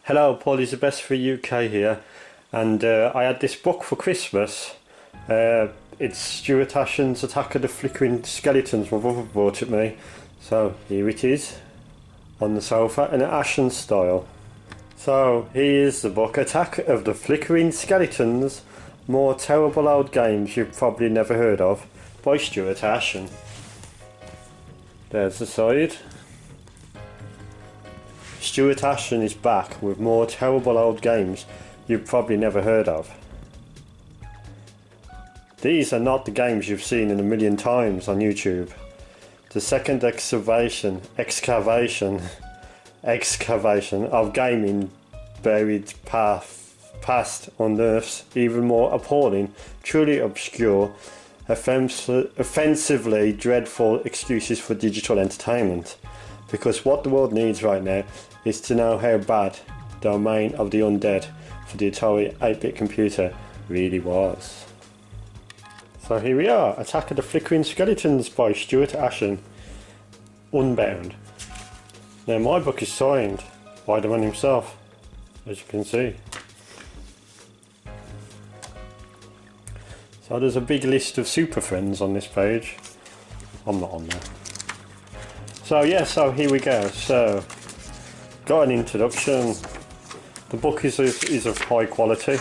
Hello, Paulie's the best for UK here, and I had this book for Christmas. It's Stuart Ashen's Attack of the Flickering Skeletons. My brother brought it me, so here it is on the sofa in an Ashen style. So here's the book, Attack of the Flickering Skeletons, More Terrible Old Games You've Probably Never Heard of, by Stuart Ashen. There's the side. Stuart Ashen is back with more terrible old games you've probably never heard of. These are not the games you've seen in a million times on YouTube. The second excavation of gaming buried past unearths even more appalling, truly obscure, offensively dreadful excuses for digital entertainment. Because what the world needs right now is to know how bad Domain of the Undead for the Atari 8-bit computer really was. So here we are, Attack of the Flickering Skeletons by Stuart Ashen, Unbound. Now my book is signed by the man himself, as you can see. So there's a big list of super friends on this page. I'm not on there. So yeah, so here we go. So, got an introduction. The book is of high quality.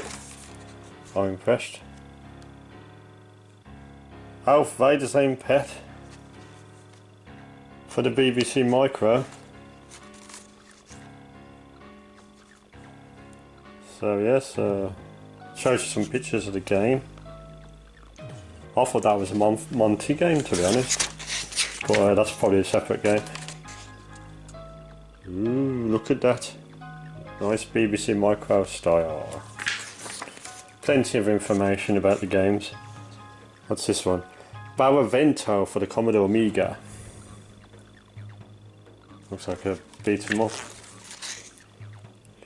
I'm impressed. Alf Vader's Own Pet for the BBC Micro. So yes, shows you some pictures of the game. I thought that was a Monty game, to be honest. But that's probably a separate game. Ooh, look at that. Nice BBC Micro style. Plenty of information about the games. What's this one? Barravento for the Commodore Amiga. Looks like a beat 'em up.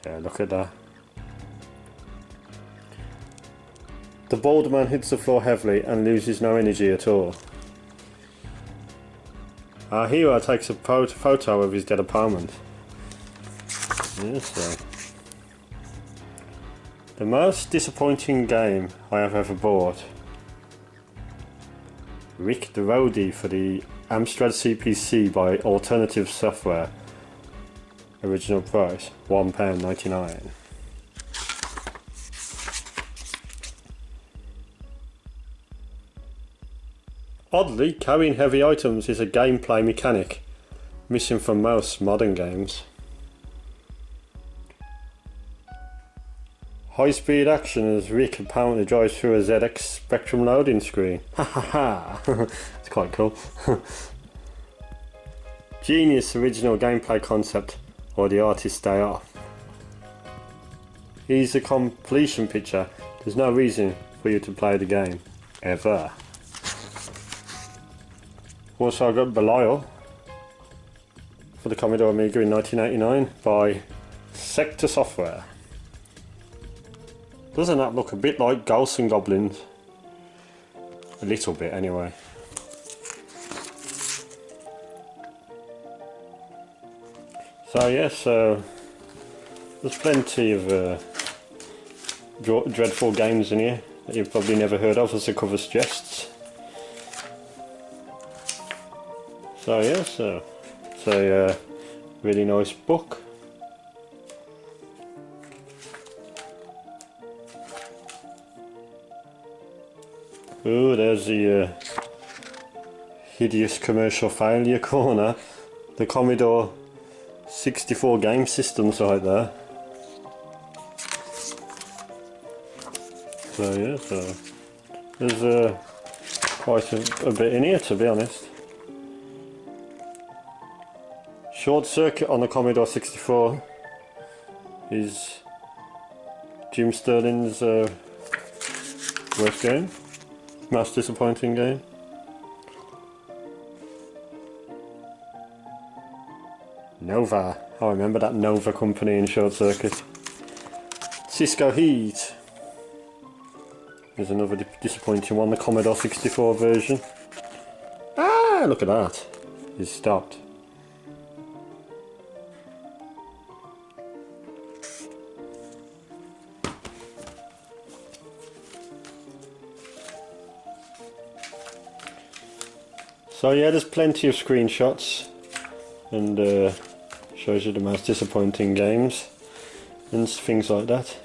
Yeah, look at that. The bald man hits the floor heavily and loses no energy at all. Our hero takes a photo of his dead opponent. Yes, the most disappointing game I have ever bought. Rick the Roadie for the Amstrad CPC by Alternative Software. Original price £1.99. Oddly, carrying heavy items is a gameplay mechanic, missing from most modern games. High-speed action as Rick apparently drives through a ZX Spectrum loading screen. Ha ha ha! It's quite cool. Genius original gameplay concept, or the artist's day off. Here's a completion picture. There's no reason for you to play the game, ever. Also I got Belial for the Commodore Amiga in 1989 by Sector Software. Doesn't that look a bit like Ghosts and Goblins? A little bit anyway. So yes, there's plenty of dreadful games in here that you've probably never heard of, as the cover suggests. So yes, it's a really nice book. Oh, there's the hideous commercial failure corner. The Commodore 64 game systems right there. So yeah, there's quite a bit in here, to be honest. Short Circuit on the Commodore 64 is Jim Sterling's worst game, most disappointing game. Nova, I remember that Nova company in Short Circuit. Cisco Heat is another disappointing one, the Commodore 64 version. Ah, look at that, it's stopped. So yeah, there's plenty of screenshots, and shows you the most disappointing games and things like that.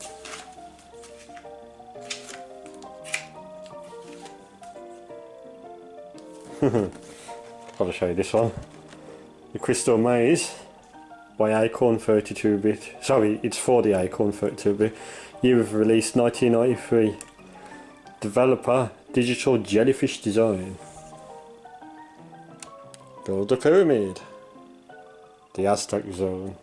Gotta show you this one. The Crystal Maze by Acorn 32-bit. Sorry, it's for the Acorn 32-bit. Year of release 1993. Developer Digital Jellyfish Design. Build a pyramid. The Aztec Zone.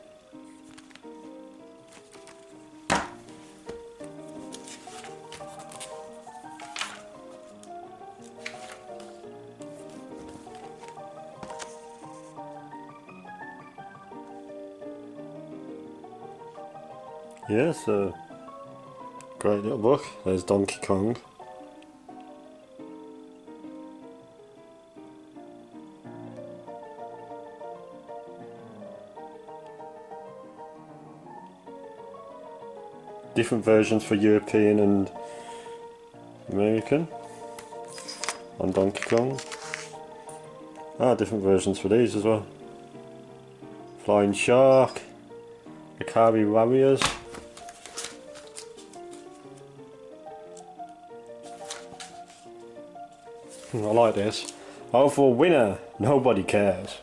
Yeah, so great little book. There's Donkey Kong. Different versions for European and American on Donkey Kong. Different versions for these as well. Flying Shark, Akari Warriors. I like this. Oh, for winner, nobody cares.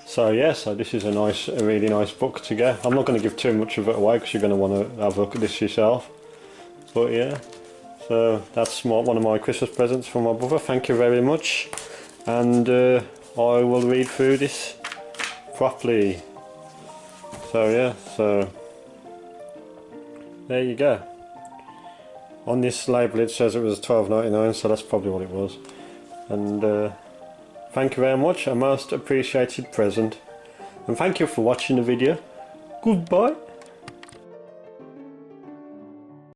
So yeah, so this is a really nice book to get. I'm not going to give too much of it away because you're going to want to have a look at this yourself. But yeah, so that's one of my Christmas presents from my brother. Thank you very much, and I will read through this properly. So yeah, so there you go. On this label it says it was $12.99, so that's probably what it was. And thank you very much, a most appreciated present. And thank you for watching the video. Goodbye.